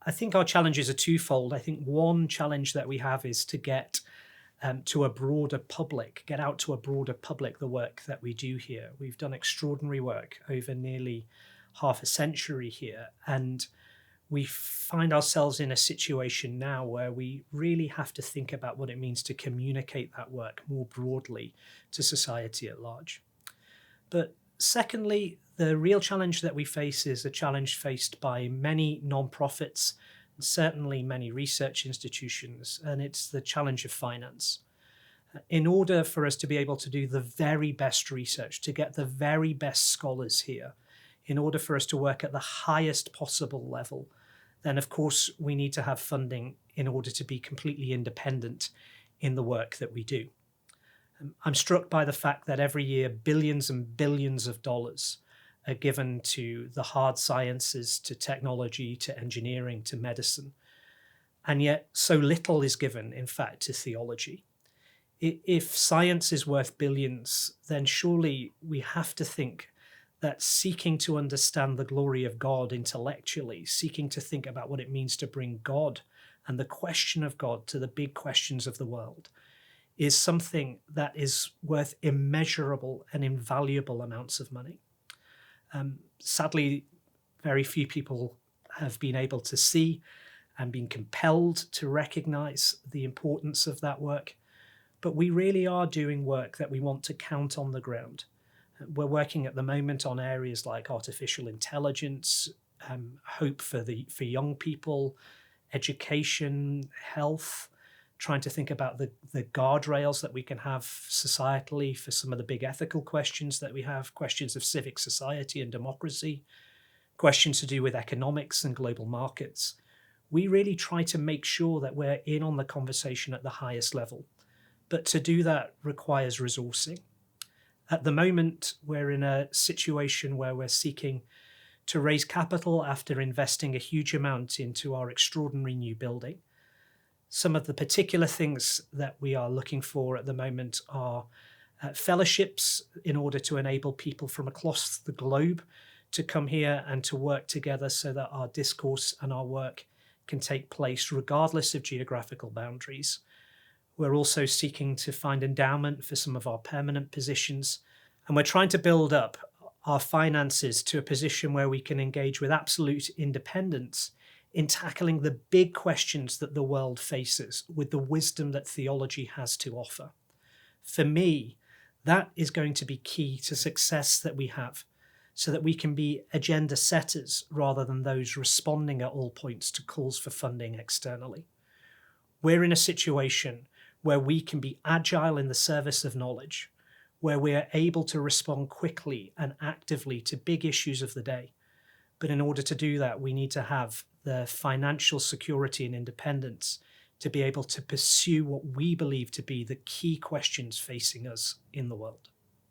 I think our challenges are twofold. I think one challenge that we have is to get to a broader public, get out to a broader public the work that we do here. We've done extraordinary work over nearly half a century here, and we find ourselves in a situation now where we really have to think about what it means to communicate that work more broadly to society at large. But secondly, the real challenge that we face is a challenge faced by many nonprofits, and certainly many research institutions, and it's the challenge of finance. In order for us to be able to do the very best research, to get the very best scholars here, in order for us to work at the highest possible level, then of course we need to have funding in order to be completely independent in the work that we do. I'm struck by the fact that every year billions and billions of dollars are given to the hard sciences, to technology, to engineering, to medicine, and yet so little is given, in fact, to theology. If science is worth billions, then surely we have to think that seeking to understand the glory of God intellectually, seeking to think about what it means to bring God and the question of God to the big questions of the world, is something that is worth immeasurable and invaluable amounts of money. Sadly, very few people have been able to see and been compelled to recognize the importance of that work. But we really are doing work that we want to count on the ground. We're working at the moment on areas like artificial intelligence, hope for young people, education, health, trying to think about the guardrails that we can have societally for some of the big ethical questions that we have, questions of civic society and democracy, questions to do with economics and global markets. We really try to make sure that we're in on the conversation at the highest level. But to do that requires resourcing. At the moment, we're in a situation where we're seeking to raise capital after investing a huge amount into our extraordinary new building. Some of the particular things that we are looking for at the moment are fellowships in order to enable people from across the globe to come here and to work together so that our discourse and our work can take place regardless of geographical boundaries. We're also seeking to find endowment for some of our permanent positions, and we're trying to build up our finances to a position where we can engage with absolute independence in tackling the big questions that the world faces with the wisdom that theology has to offer. For me, that is going to be key to success that we have, so that we can be agenda setters rather than those responding at all points to calls for funding externally. We're in a situation where we can be agile in the service of knowledge, where we are able to respond quickly and actively to big issues of the day. But in order to do that, we need to have the financial security and independence to be able to pursue what we believe to be the key questions facing us in the world.